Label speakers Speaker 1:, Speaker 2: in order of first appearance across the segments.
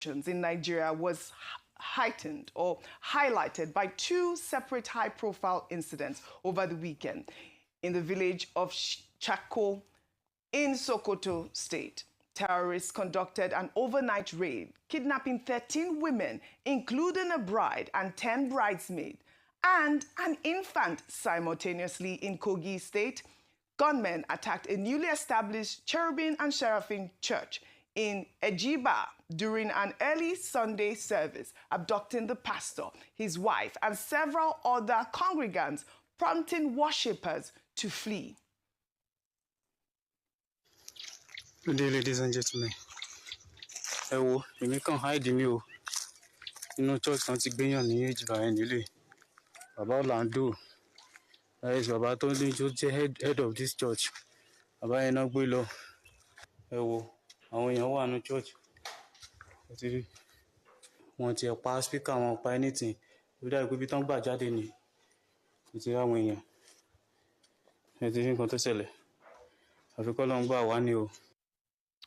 Speaker 1: in Nigeria was heightened or highlighted by two separate high-profile incidents over the weekend in the village of Chako in Sokoto State. Terrorists conducted an overnight raid, kidnapping 13 women, including a bride and 10 bridesmaids, and an infant simultaneously in Kogi State. Gunmen attacked a newly established Cherubim and Seraphim church in Ejiba during an early Sunday service, abducting the pastor, his wife, and several other congregants, prompting worshippers to flee.
Speaker 2: Good day, ladies and gentlemen. You can't hide me. You know, church can't be on the edge by any. About Lando. That is about only just head of this church. About enough below. I want you one church. Want to pass speaker on by anything. Without we be talking about Jadini. It's a win. It isn't going to sell it. I've got long by 1 year.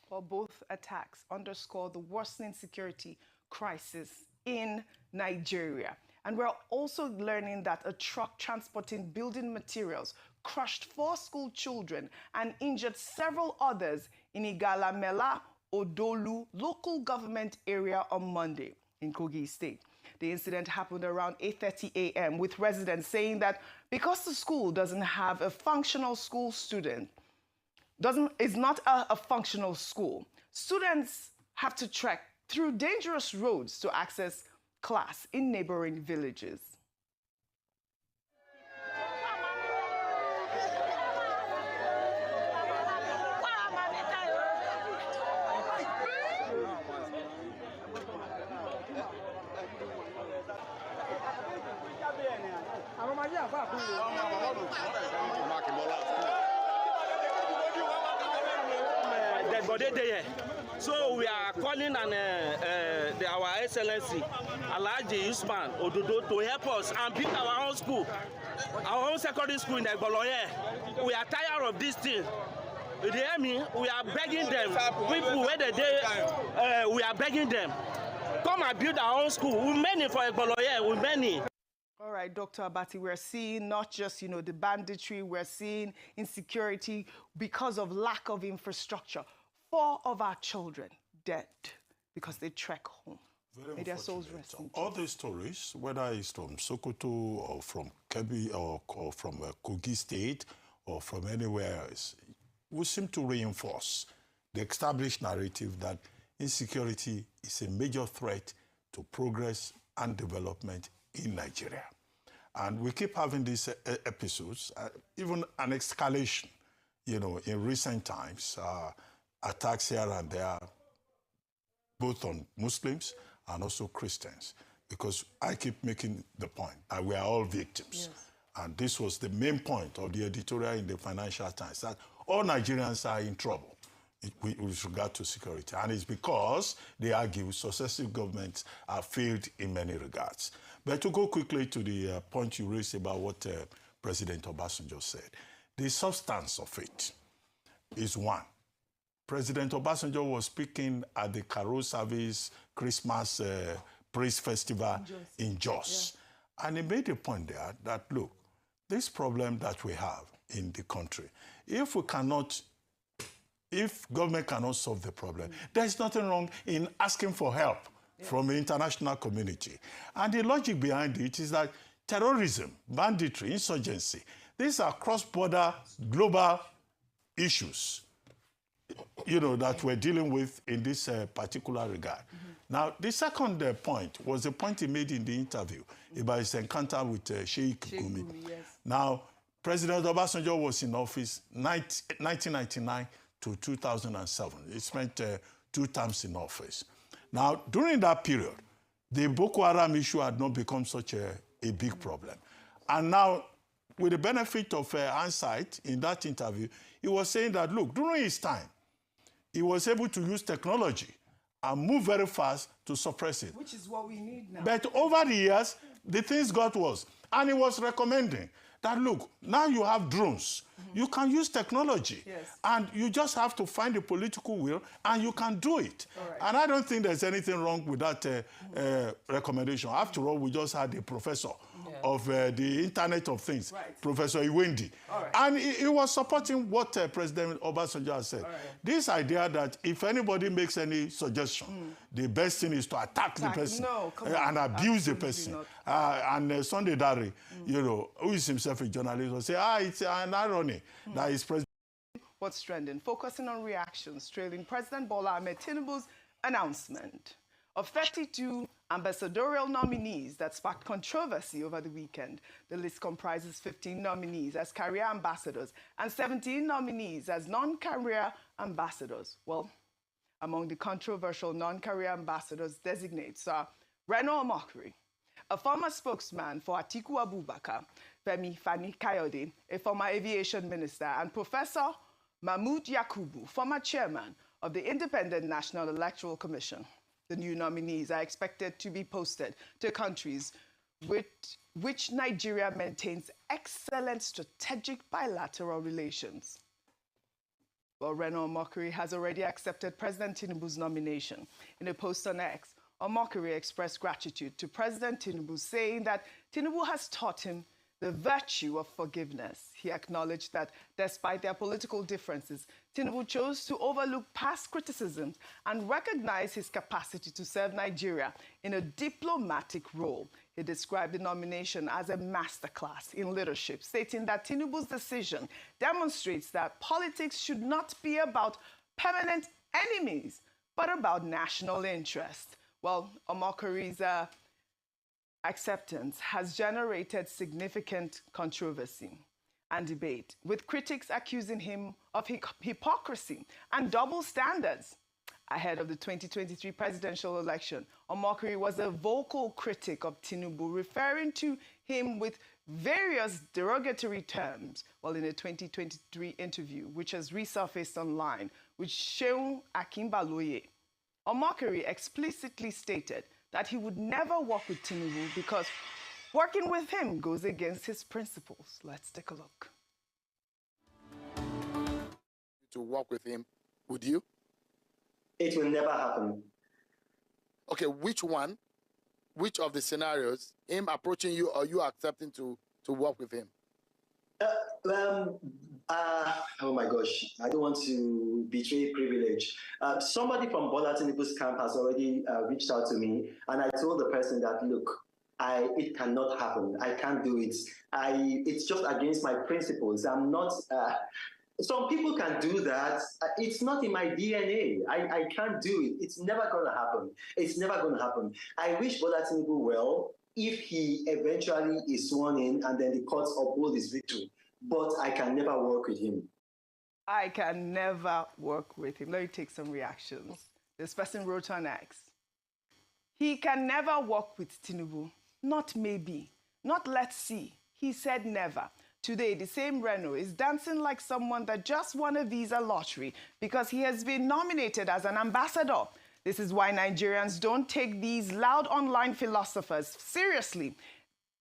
Speaker 1: Well, both attacks underscore the worsening security crisis in Nigeria. And we're also learning that a truck transporting building materials crushed 4 school children and injured several others in Igalamela, Odolu local government area on Monday in Kogi State. The incident happened around 8:30 a.m. with residents saying that because the school doesn't have a functional school is not a functional school, students have to trek through dangerous roads to access class in neighboring villages.
Speaker 3: So we are calling on our Excellency Alhaji Usman Ododo to help us and build our own school, our own secondary school in Egboloye. We are tired of this thing. You hear me? We are begging them. People where we are begging them. Come and build our own school. We many for Egboloye. We many.
Speaker 1: All right, Dr. Abati, we're seeing not just, the banditry, we're seeing insecurity because of lack of infrastructure. 4 of our children dead because they trek home. May their souls rest in peace.
Speaker 4: All these stories, whether it's from Sokoto or from Kebbi or from Kogi State or from anywhere else, we seem to reinforce the established narrative that insecurity is a major threat to progress and development in Nigeria. And we keep having these episodes, even an escalation, in recent times, attacks here and there, both on Muslims and also Christians, because I keep making the point that we are all victims. Yes. And this was the main point of the editorial in the Financial Times, that all Nigerians are in trouble with regard to security. And it's because, they argue, successive governments have failed in many regards. But to go quickly to the point you raised about what President Obasanjo said, the substance of it is one. President Obasanjo was speaking at the Carol Service Christmas Praise Festival in Jos. Yeah. And he made a point there that, look, this problem that we have in the country, if government cannot solve the problem, there's nothing wrong in asking for help from the international community. And the logic behind it is that terrorism, banditry, insurgency, these are cross-border global issues, that we're dealing with in this particular regard. Now, the second point was the point he made in the interview about his encounter with Sheikh Gumi. Yes. Now, President Obasanjo was in office 1999 to 2007. He spent 2 terms in office. Now, during that period, the Boko Haram issue had not become such a big problem. And now, with the benefit of hindsight in that interview, he was saying that, look, during his time, he was able to use technology and move very fast to suppress it.
Speaker 1: Which is what we need now.
Speaker 4: But over the years, the things got worse. And he was recommending that, look, now you have drones. You can use technology.
Speaker 1: Yes.
Speaker 4: And you just have to find the political will, and you can do it.
Speaker 1: Right.
Speaker 4: And I don't think there's anything wrong with that recommendation. After all, we just had a professor of the Internet of Things, Professor Iwendi. And he was supporting what President Obasanjo has said. This idea that if anybody makes any suggestion, the best thing is to attack the person and abuse the person. And Sunday Dare, you know, who is himself a journalist, will say, it's an irony that his president.
Speaker 1: What's trending? Focusing on reactions trailing President Bola Tinubu's announcement of 32 ambassadorial nominees that sparked controversy over the weekend. The list comprises 15 nominees as career ambassadors and 17 nominees as non-career ambassadors. Well, among the controversial non-career ambassadors designates are Reno Omokri, a former spokesman for Atiku Abubakar, Femi Fani-Kayode, a former aviation minister, and Professor Mahmood Yakubu, former chairman of the Independent National Electoral Commission. The new nominees are expected to be posted to countries with which Nigeria maintains excellent strategic bilateral relations. Well, Reno Omokri has already accepted President Tinubu's nomination. In a post on X, Omokri expressed gratitude to President Tinubu, saying that Tinubu has taught him the virtue of forgiveness. He acknowledged that despite their political differences, Tinubu chose to overlook past criticisms and recognize his capacity to serve Nigeria in a diplomatic role. He described the nomination as a masterclass in leadership, stating that Tinubu's decision demonstrates that politics should not be about permanent enemies, but about national interest. Well, Omokri's acceptance has generated significant controversy and debate, with critics accusing him of hypocrisy and double standards. Ahead of the 2023 presidential election, Omokri was a vocal critic of Tinubu, referring to him with various derogatory terms, while in a 2023 interview, which has resurfaced online with Seun Akinbaloye, Omokri explicitly stated that he would never work with Tinubu because working with him goes against his principles. Let's take a look.
Speaker 5: To work with him, would you?
Speaker 6: It will never happen.
Speaker 5: Okay, which one? Which of the scenarios? Him approaching you or you accepting to work with him?
Speaker 6: Oh my gosh, I don't want to betray privilege. Somebody from Bola Tinubu's camp has already reached out to me, and I told the person that, look, it cannot happen. I can't do it. It's just against my principles. I'm not. Some people can do that. It's not in my DNA. I can't do it. It's never going to happen. It's never going to happen. I wish Bola Tinubu well if he eventually is sworn in and then the courts uphold his victory. But I can never work with him.
Speaker 1: I can never work with him. Let me take some reactions. This person wrote on X. He can never work with Tinubu. Not maybe. Not let's see. He said never. Today, the same Reno is dancing like someone that just won a visa lottery because he has been nominated as an ambassador. This is why Nigerians don't take these loud online philosophers seriously.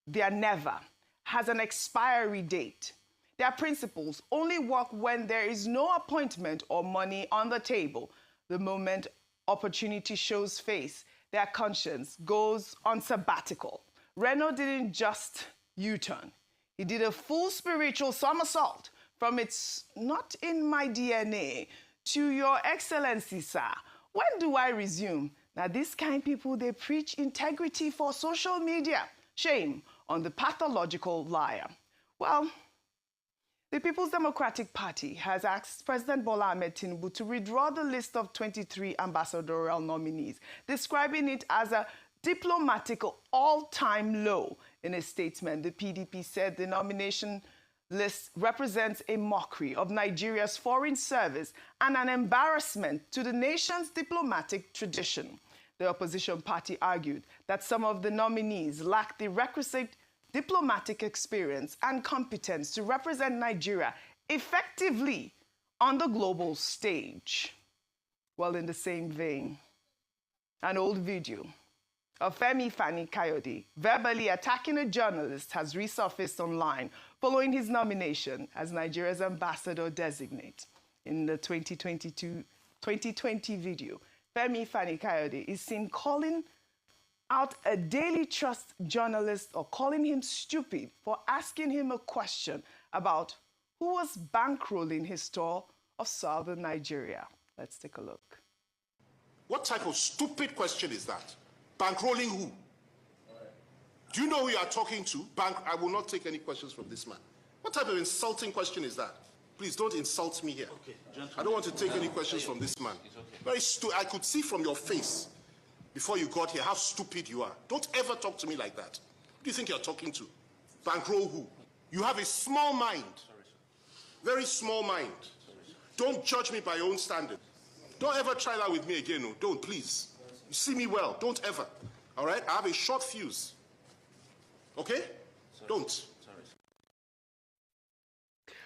Speaker 1: Their never has an expiry date. Their principles only work when there is no appointment or money on the table. The moment opportunity shows face, their conscience goes on sabbatical. Reno didn't just U-turn. He did a full spiritual somersault from it's not in my DNA to your excellency, sir. When do I resume? Now, these kind people, they preach integrity for social media. Shame on the pathological liar. Well, the People's Democratic Party has asked President Bola Tinubu to withdraw the list of 23 ambassadorial nominees, describing it as a diplomatic all-time low. In a statement, the PDP said the nomination list represents a mockery of Nigeria's foreign service and an embarrassment to the nation's diplomatic tradition. The opposition party argued that some of the nominees lack the requisite diplomatic experience and competence to represent Nigeria effectively on the global stage. Well, in the same vein, an old video of Femi Fani-Kayode verbally attacking a journalist has resurfaced online, following his nomination as Nigeria's ambassador designate. In the 2020 video, Femi Fani-Kayode is seen calling out a Daily Trust journalist or calling him stupid for asking him a question about who was bankrolling his tour of southern Nigeria. Let's take a look.
Speaker 7: What type of stupid question is that? Bankrolling who? Do you know who you are talking to? I will not take any questions from this man. What type of insulting question is that? Please don't insult me here. Okay, I don't want to take any questions from this man. Very stupid. I could see from your face before you got here how stupid you are. Don't ever talk to me like that. Who do you think you're talking to? Bankroll who? You have a small mind. Very small mind. Don't judge me by your own standard. Don't ever try that with me again. No, don't, please. You see me well. Don't ever. All right? I have a short fuse. Okay? Don't.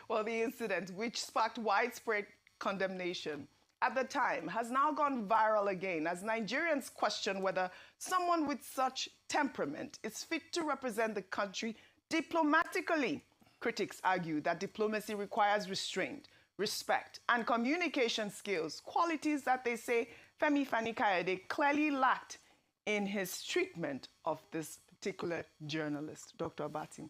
Speaker 1: Well, the incident, which sparked widespread condemnation at the time, has now gone viral again as Nigerians question whether someone with such temperament is fit to represent the country diplomatically. Critics argue that diplomacy requires restraint, respect, and communication skills, qualities that they say Femi Fani-Kayode clearly lacked in his treatment of this particular journalist. Dr. Abati.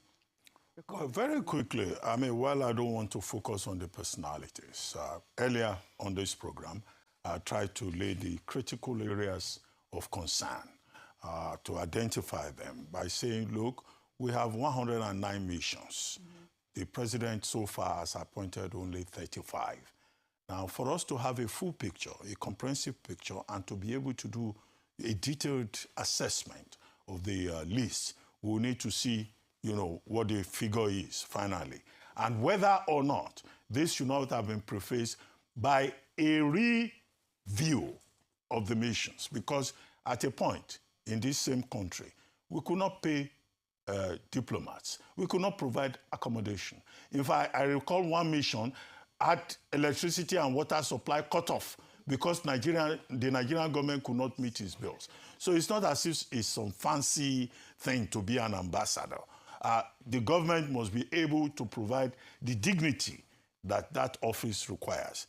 Speaker 4: Well, very quickly, I mean, while I don't want to focus on the personalities, earlier on this program, I tried to lay the critical areas of concern to identify them by saying, look, we have 109 missions. The president so far has appointed only 35. Now, for us to have a full picture, a comprehensive picture, and to be able to do a detailed assessment of the list, we'll need to see, you know, what the figure is finally. And whether or not this should not have been prefaced by a review of the missions. Because at a point in this same country, we could not pay diplomats. We could not provide accommodation. In fact, I recall one mission had electricity and water supply cut off because the Nigerian government could not meet its bills. So it's not as if it's some fancy thing to be an ambassador. The government must be able to provide the dignity that that office requires.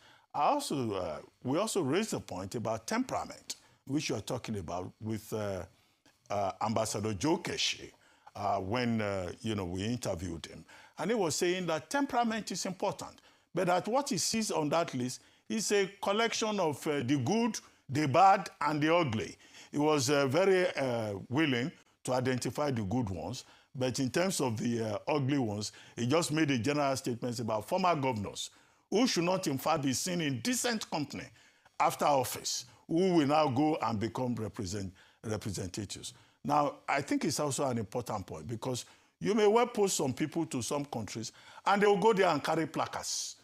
Speaker 4: We also raised the point about temperament, which you are talking about with Ambassador Joe Keshi when we interviewed him. And he was saying that temperament is important, but that what he sees on that list is a collection of the good, the bad, and the ugly. He was very willing to identify the good ones, but in terms of the ugly ones, he just made a general statement about former governors who should not, in fact, be seen in decent company after office, who will now go and become representatives. Now, I think it's also an important point because you may well post some people to some countries and they will go there and carry placards,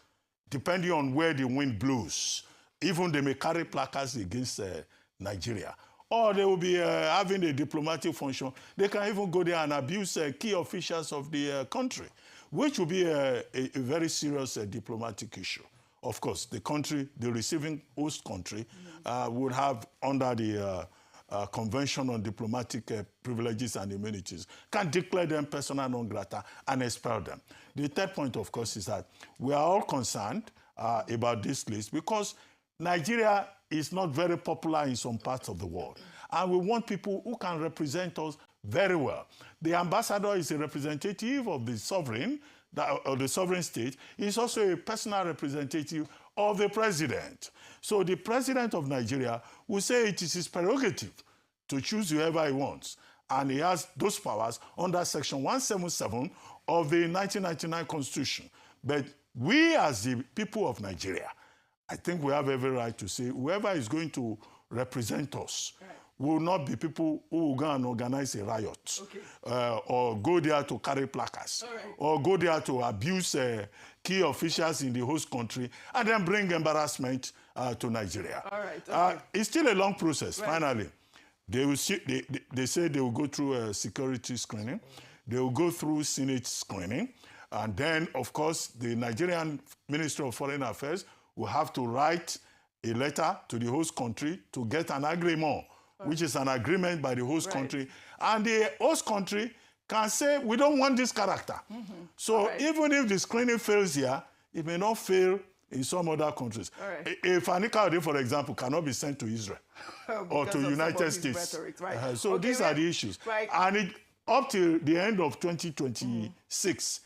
Speaker 4: depending on where the wind blows. Even they may carry placards against Nigeria. Or they will be having a diplomatic function. They can even go there and abuse key officials of the country, which will be a very serious diplomatic issue. Of course, the country, the receiving host country, would have under the Convention on Diplomatic Privileges and Immunities, can declare them persona non grata and expel them. The third point, of course, is that we are all concerned about this list because Nigeria is not very popular in some parts of the world. And we want people who can represent us very well. The ambassador is a representative of the sovereign, of the sovereign state. He's also a personal representative of the president. So the president of Nigeria will say it is his prerogative to choose whoever he wants. And he has those powers under Section 177 of the 1999 Constitution. But we as the people of Nigeria, I think we have every right to say whoever is going to represent us will not be people who will go and organize a riot or go there to carry placards or go there to abuse key officials in the host country and then bring embarrassment to Nigeria. It's still a long process, finally. They will see, they say they will go through a security screening. They will go through Senate screening. And then, of course, the Nigerian Ministry of Foreign Affairs will have to write a letter to the host country to get an agreement, which is an agreement by the host country. And the host country can say, we don't want this character. So even if the screening fails here, it may not fail in some other countries. If Anika, for example, cannot be sent to Israel or to United States. Rhetoric, so these are the issues. And up till the end of 2026,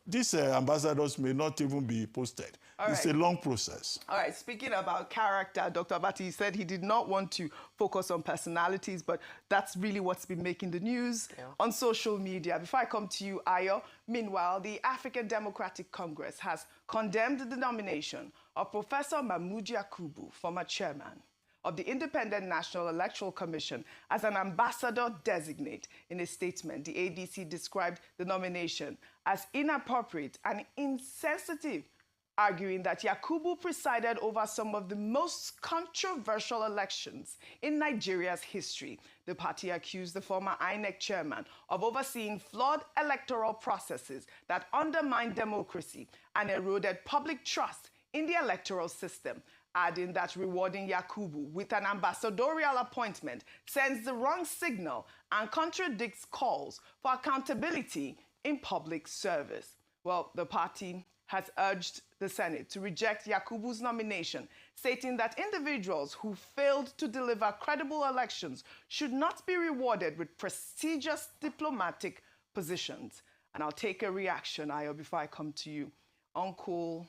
Speaker 4: these ambassadors may not even be posted. It's a long process.
Speaker 1: All right, speaking about character, Dr. Abati said he did not want to focus on personalities, but that's really what's been making the news on social media. Before I come to you, Ayo, meanwhile, the African Democratic Congress has condemned the nomination of Professor Mahmoud Yakubu, former chairman of the Independent National Electoral Commission, as an ambassador designate. In a statement, the ADC described the nomination as inappropriate and insensitive, arguing that Yakubu presided over some of the most controversial elections in Nigeria's history. The party accused the former INEC chairman of overseeing flawed electoral processes that undermined democracy and eroded public trust in the electoral system, adding that rewarding Yakubu with an ambassadorial appointment sends the wrong signal and contradicts calls for accountability in public service. Well, the party has urged the Senate to reject Yakubu's nomination, stating that individuals who failed to deliver credible elections should not be rewarded with prestigious diplomatic positions. And I'll take a reaction, Ayo, before I come to you. Uncle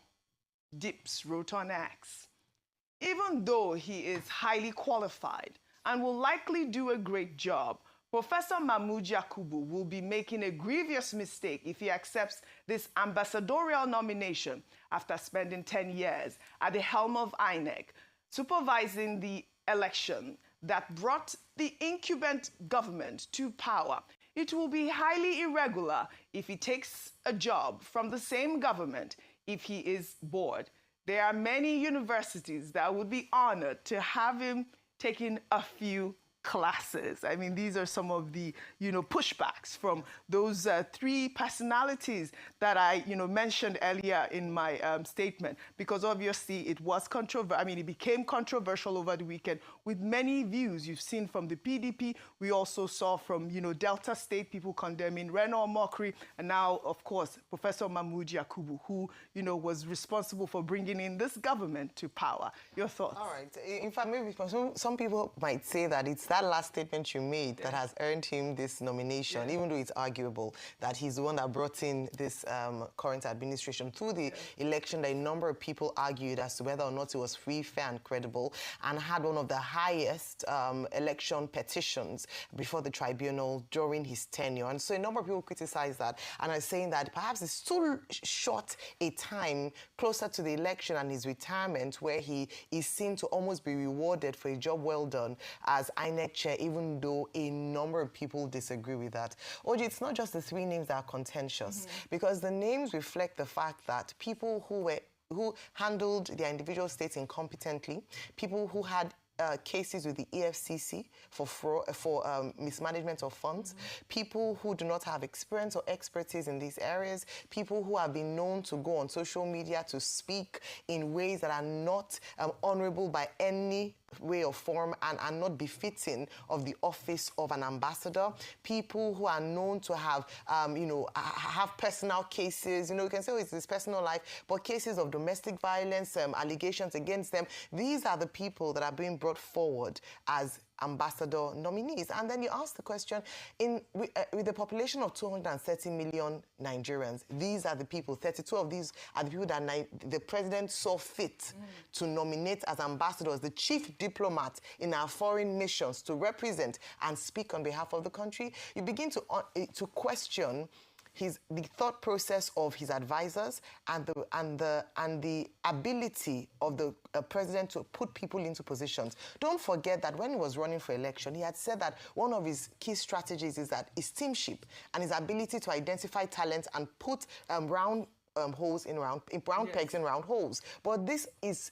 Speaker 1: Dips wrote on X, even though he is highly qualified and will likely do a great job, Professor Mahmoud Yakubu will be making a grievous mistake if he accepts this ambassadorial nomination after spending 10 years at the helm of INEC, supervising the election that brought the incumbent government to power. It will be highly irregular if he takes a job from the same government if he is bored. There are many universities that would be honored to have him taking a few classes. I mean, these are some of the, pushbacks from those three personalities that I, mentioned earlier in my statement, because obviously it was controversial. I mean, it became controversial over the weekend with many views. You've seen from the PDP. We also saw from, Delta State, people condemning Renaud Mokri, and now, of course, Professor Mahmoud Yakubu, who, was responsible for bringing in this government to power. Your thoughts?
Speaker 8: All right. In fact, maybe some people might say that it's that last statement you made that has earned him this nomination, even though it's arguable that he's the one that brought in this current administration through the election. That a number of people argued as to whether or not it was free, fair, and credible, and had one of the highest election petitions before the tribunal during his tenure. And so a number of people criticized that and are saying that perhaps it's too short a time closer to the election and his retirement where he is seen to almost be rewarded for a job well done as INEC chair, even though a number of people disagree with that. Oji, it's not just the three names that are contentious, because the names reflect the fact that people who handled their individual states incompetently, people who had cases with the EFCC for mismanagement of funds, people who do not have experience or expertise in these areas, people who have been known to go on social media to speak in ways that are not honorable by any way or form and are not befitting of the office of an ambassador, people who are known to have, have personal cases, you can say, oh, it's his personal life, but cases of domestic violence, allegations against them. These are the people that are being brought forward as ambassador nominees. And then you ask the question, with the population of 230 million Nigerians, these are the people, 32 of these are the people that the president saw fit to nominate as ambassadors, the chief diplomat in our foreign missions to represent and speak on behalf of the country. You begin to question the thought process of his advisors and the ability of the president to put people into positions. Don't forget that when he was running for election, he had said that one of his key strategies is his teamship and his ability to identify talent and put round pegs in round holes. But this is